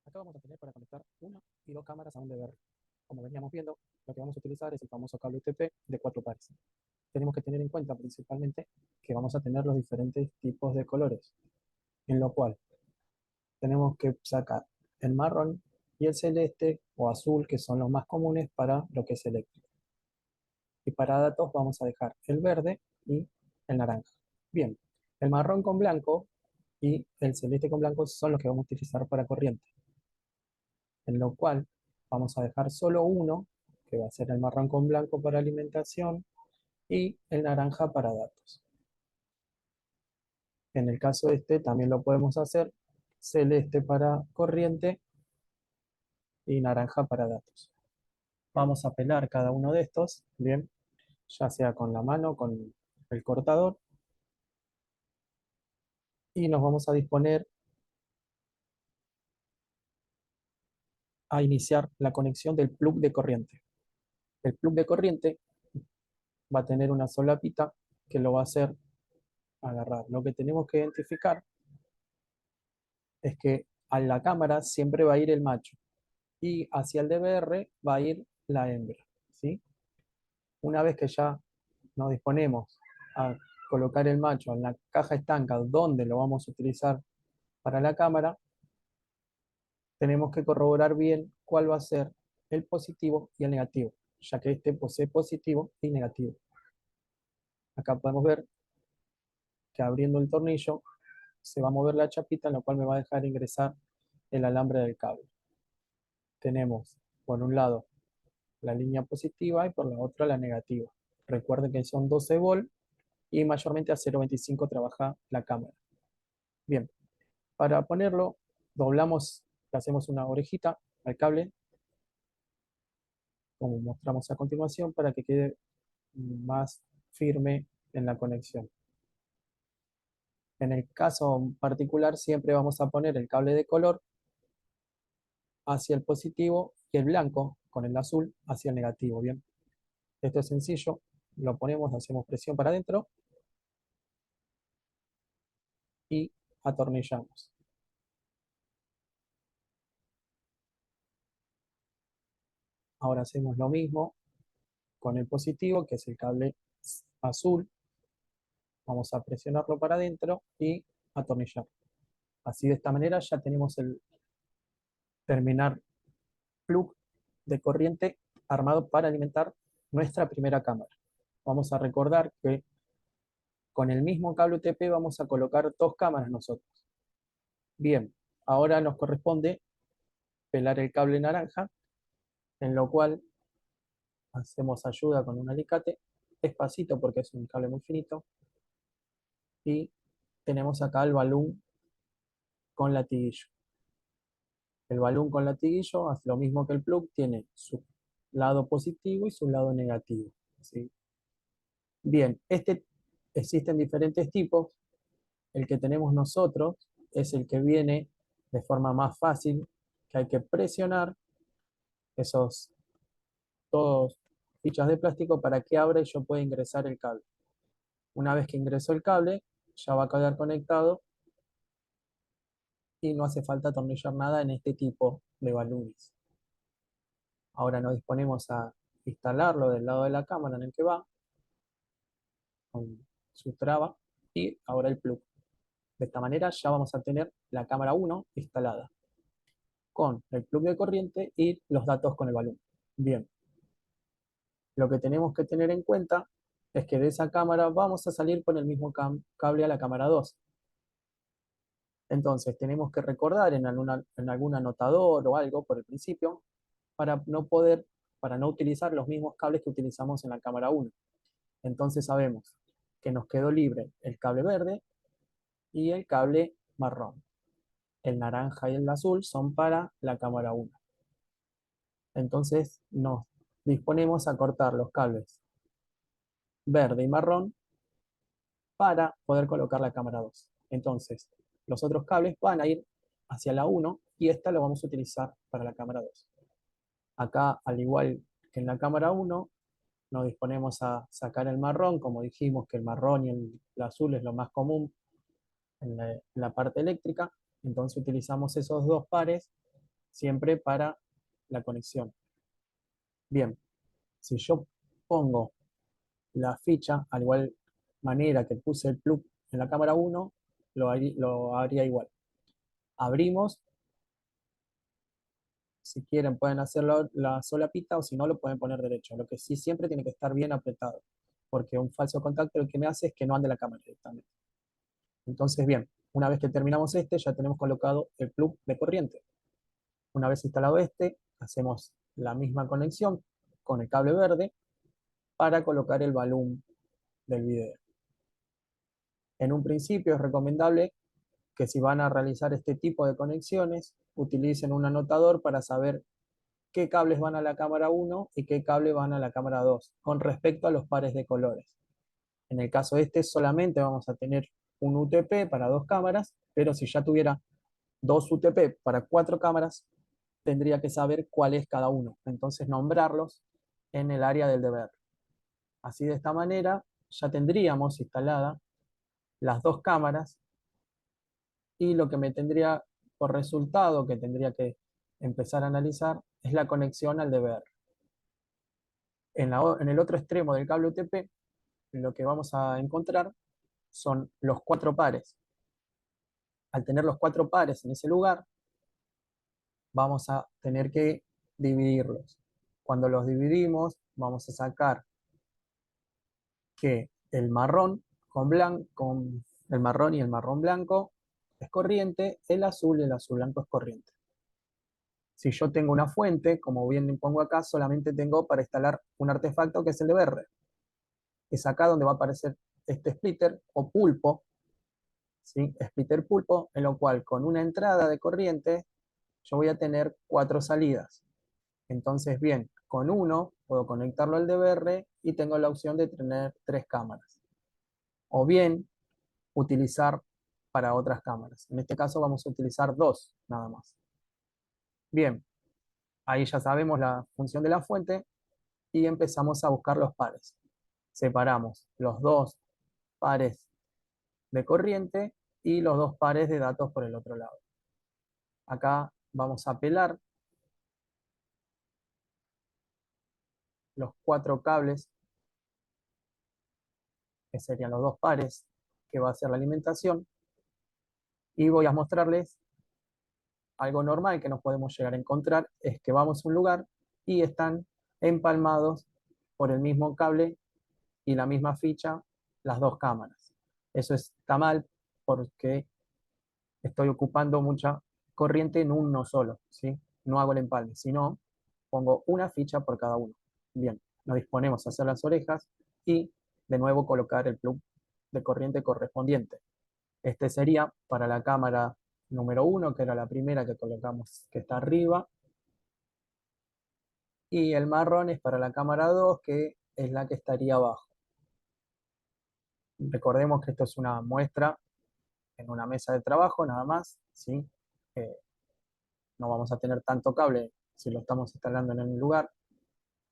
Acá vamos a tener para conectar una y dos cámaras a un DVR. Como veníamos viendo, lo que vamos a utilizar es el famoso cable UTP de 4 pares. Tenemos que tener en cuenta principalmente que vamos a tener los diferentes tipos de colores, en lo cual tenemos que sacar el marrón y el celeste o azul, que son los más comunes para lo que es eléctrico. Y para datos vamos a dejar el verde y el naranja. Bien, el marrón con blanco y el celeste con blanco son los que vamos a utilizar para corriente, en lo cual vamos a dejar solo uno, que va a ser el marrón con blanco para alimentación y el naranja para datos. En el caso este también lo podemos hacer celeste para corriente y naranja para datos. Vamos a pelar cada uno de estos, bien, ya sea con la mano, con el cortador, y nos vamos a disponer a iniciar la conexión del plug de corriente. El plug de corriente va a tener una sola pita que lo va a hacer agarrar. Lo que tenemos que identificar es que a la cámara siempre va a ir el macho y hacia el DVR va a ir la hembra, ¿sí? Una vez que ya nos disponemos a colocar el macho en la caja estanca donde lo vamos a utilizar para la cámara, tenemos que corroborar bien cuál va a ser el positivo y el negativo, ya que este posee positivo y negativo. Acá podemos ver que abriendo el tornillo se va a mover la chapita, en la cual me va a dejar ingresar el alambre del cable. Tenemos por un lado la línea positiva y por la otra la negativa. Recuerden que son 12 volt y mayormente a 0,25 trabaja la cámara. Bien, para ponerlo, doblamos, le hacemos una orejita al cable, como mostramos a continuación, para que quede más firme en la conexión. En el caso particular, siempre vamos a poner el cable de color hacia el positivo y el blanco con el azul hacia el negativo. Bien, esto es sencillo, lo ponemos, hacemos presión para adentro y atornillamos. Ahora hacemos lo mismo con el positivo, que es el cable azul. Vamos a presionarlo para adentro y atornillar. Así de esta manera ya tenemos el terminal plug de corriente armado para alimentar nuestra primera cámara. Vamos a recordar que con el mismo cable UTP vamos a colocar dos cámaras nosotros. Bien, ahora nos corresponde pelar el cable naranja, en lo cual hacemos ayuda con un alicate, despacito porque es un cable muy finito, y tenemos acá el balón con latiguillo. El balón con latiguillo hace lo mismo que el plug, tiene su lado positivo y su lado negativo, ¿sí? Bien, existen diferentes tipos. El que tenemos nosotros es el que viene de forma más fácil, que hay que presionar esos dos fichas de plástico para que abra y yo pueda ingresar el cable. Una vez que ingreso el cable, ya va a quedar conectado y no hace falta atornillar nada en este tipo de balones. Ahora nos disponemos a instalarlo del lado de la cámara en el que va, con su traba, y ahora el plug. De esta manera ya vamos a tener la cámara 1 instalada, con el plug de corriente y los datos con el balón. Bien, lo que tenemos que tener en cuenta es que de esa cámara vamos a salir con el mismo cable a la cámara 2. Entonces tenemos que recordar en algún anotador o algo por el principio para no utilizar los mismos cables que utilizamos en la cámara 1. Entonces sabemos que nos quedó libre el cable verde y el cable marrón. El naranja y el azul son para la cámara 1. Entonces nos disponemos a cortar los cables verde y marrón para poder colocar la cámara 2. Entonces, los otros cables van a ir hacia la 1 y esta lo vamos a utilizar para la cámara 2. Acá, al igual que en la cámara 1, nos disponemos a sacar el marrón, como dijimos que el marrón y el azul es lo más común en la parte eléctrica. Entonces utilizamos esos dos pares siempre para la conexión. Bien, si yo pongo la ficha, al igual manera que puse el plug en la cámara 1, lo haría igual. Abrimos, si quieren pueden hacerlo la solapita o si no lo pueden poner derecho. Lo que sí siempre tiene que estar bien apretado, porque un falso contacto lo que me hace es que no ande la cámara directamente. Entonces, bien, una vez que terminamos este, ya tenemos colocado el plug de corriente. Una vez instalado este, hacemos la misma conexión con el cable verde para colocar el balón del video. En un principio es recomendable que si van a realizar este tipo de conexiones, utilicen un anotador para saber qué cables van a la cámara 1 y qué cables van a la cámara 2, con respecto a los pares de colores. En el caso este solamente vamos a tener un UTP para 2 cámaras, pero si ya tuviera 2 UTP para 4 cámaras, tendría que saber cuál es cada uno. Entonces nombrarlos en el área del deber. Así de esta manera ya tendríamos instalada las 2 cámaras y lo que me tendría por resultado que tendría que empezar a analizar es la conexión al deber. En el otro extremo del cable UTP, lo que vamos a encontrar son los 4 pares. Al tener los 4 pares en ese lugar, vamos a tener que dividirlos. Cuando los dividimos, vamos a sacar que el marrón con el marrón y el marrón blanco es corriente, el azul y el azul blanco es corriente. Si yo tengo una fuente, como bien pongo acá, solamente tengo para instalar un artefacto que es el DVR. Es acá donde va a aparecer este splitter o pulpo, ¿sí? Splitter pulpo, en lo cual con una entrada de corriente yo voy a tener 4 salidas. Entonces, bien, con uno puedo conectarlo al DVR y tengo la opción de tener 3 cámaras. O bien, utilizar para otras cámaras. En este caso vamos a utilizar 2 nada más. Bien, ahí ya sabemos la función de la fuente y empezamos a buscar los pares. Separamos los 2 pares de corriente y los 2 pares de datos por el otro lado. Acá vamos a pelar los 4 cables, que serían los 2 pares que va a ser la alimentación, y voy a mostrarles algo normal que nos podemos llegar a encontrar, es que vamos a un lugar y están empalmados por el mismo cable y la misma ficha las 2 cámaras. Eso está mal porque estoy ocupando mucha corriente en uno solo, ¿sí? No hago el empalme, sino pongo una ficha por cada uno. Bien, nos disponemos a hacer las orejas y de nuevo colocar el plug de corriente correspondiente. Este sería para la cámara número 1, que era la primera que colocamos, que está arriba, y el marrón es para la cámara 2, que es la que estaría abajo. Recordemos que esto es una muestra en una mesa de trabajo, nada más, ¿sí? No vamos a tener tanto cable si lo estamos instalando en un lugar,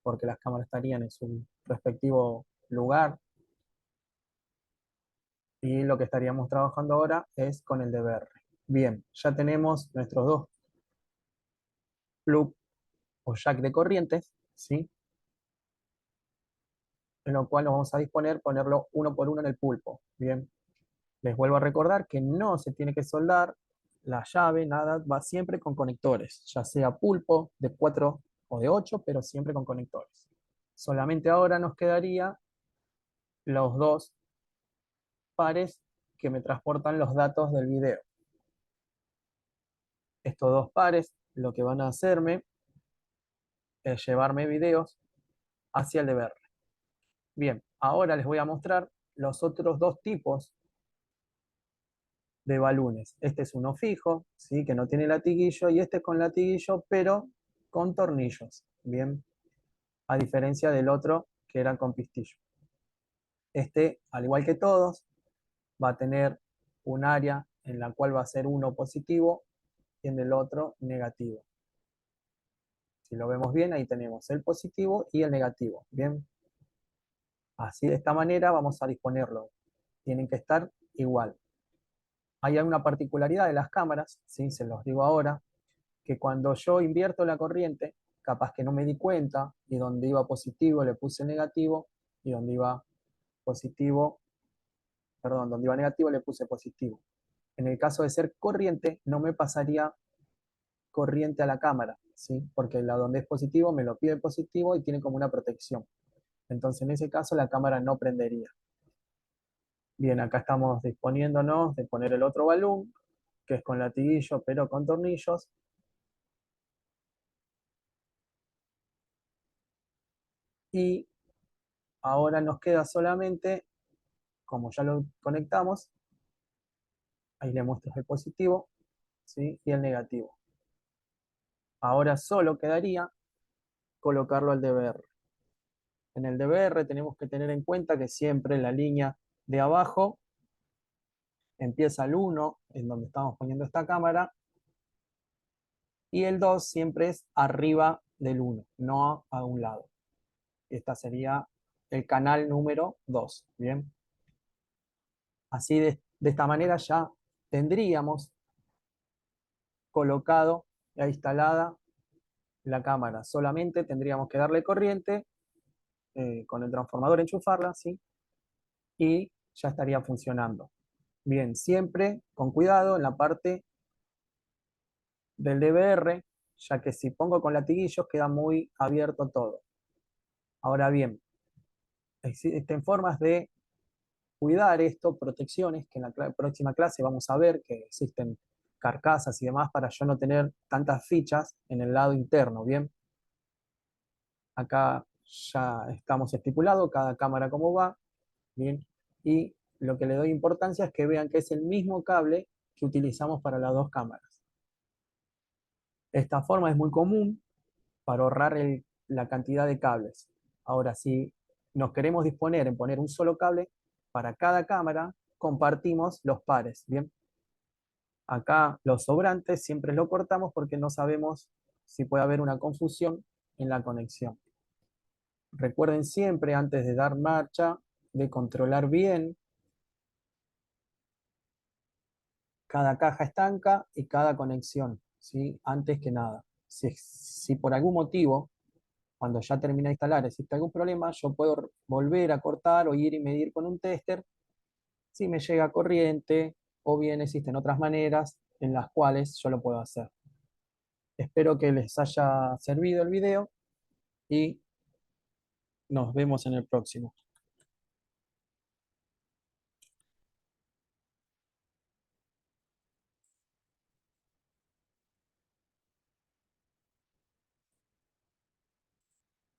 porque las cámaras estarían en su respectivo lugar. Y lo que estaríamos trabajando ahora es con el DVR. Bien, ya tenemos nuestros 2 plug o jack de corrientes, ¿sí? En lo cual nos vamos a disponer ponerlo uno por uno en el pulpo. Bien, les vuelvo a recordar que no se tiene que soldar la llave, nada, va siempre con conectores, ya sea pulpo de 4 o de 8, pero siempre con conectores. Solamente ahora nos quedaría los 2 pares que me transportan los datos del video. Estos 2 pares lo que van a hacerme es llevarme videos hacia el DVR. Bien, ahora les voy a mostrar los otros 2 tipos de balones. Este es uno fijo, ¿sí? Que no tiene latiguillo, y este es con latiguillo, pero con tornillos. Bien, a diferencia del otro que era con pistillo. Este, al igual que todos, va a tener un área en la cual va a ser uno positivo y en el otro negativo. Si lo vemos bien, ahí tenemos el positivo y el negativo. Bien, así de esta manera vamos a disponerlo. Tienen que estar igual. Hay una particularidad de las cámaras, ¿sí? Se los digo ahora, que cuando yo invierto la corriente, capaz que no me di cuenta, y donde iba positivo le puse negativo, y donde iba positivo, perdón, donde iba negativo le puse positivo. En el caso de ser corriente, no me pasaría corriente a la cámara, ¿sí? Porque la donde es positivo me lo pide positivo y tiene como una protección. Entonces, en ese caso, la cámara no prendería. Bien, acá estamos disponiéndonos de poner el otro balón, que es con latiguillo, pero con tornillos. Y ahora nos queda solamente, como ya lo conectamos, ahí le muestro el positivo, ¿sí? Y el negativo. Ahora solo quedaría colocarlo al DVR. En el DVR tenemos que tener en cuenta que siempre la línea de abajo empieza el 1, en donde estamos poniendo esta cámara, y el 2 siempre es arriba del 1, no a un lado. Esta sería el canal número 2, ¿bien? Así de esta manera ya tendríamos colocado e instalada la cámara. Solamente tendríamos que darle corriente, con el transformador enchufarla, ¿sí? Y ya estaría funcionando. Bien, siempre con cuidado en la parte del DVR, ya que si pongo con latiguillos queda muy abierto todo. Ahora bien, existen formas de cuidar esto, protecciones, que en la próxima clase vamos a ver que existen carcasas y demás para yo no tener tantas fichas en el lado interno, ¿bien? Acá ya estamos estipulado cada cámara cómo va, ¿bien? Y lo que le doy importancia es que vean que es el mismo cable que utilizamos para las dos cámaras. Esta forma es muy común para ahorrar la cantidad de cables. Ahora, si nos queremos disponer en poner un solo cable para cada cámara, compartimos los pares, ¿bien? Acá los sobrantes siempre lo cortamos porque no sabemos si puede haber una confusión en la conexión. Recuerden siempre, antes de dar marcha, de controlar bien cada caja estanca y cada conexión, ¿sí? Antes que nada. Si por algún motivo, cuando ya termina de instalar, existe algún problema, yo puedo volver a cortar o ir y medir con un tester si me llega corriente, o bien existen otras maneras en las cuales yo lo puedo hacer. Espero que les haya servido el video y nos vemos en el próximo.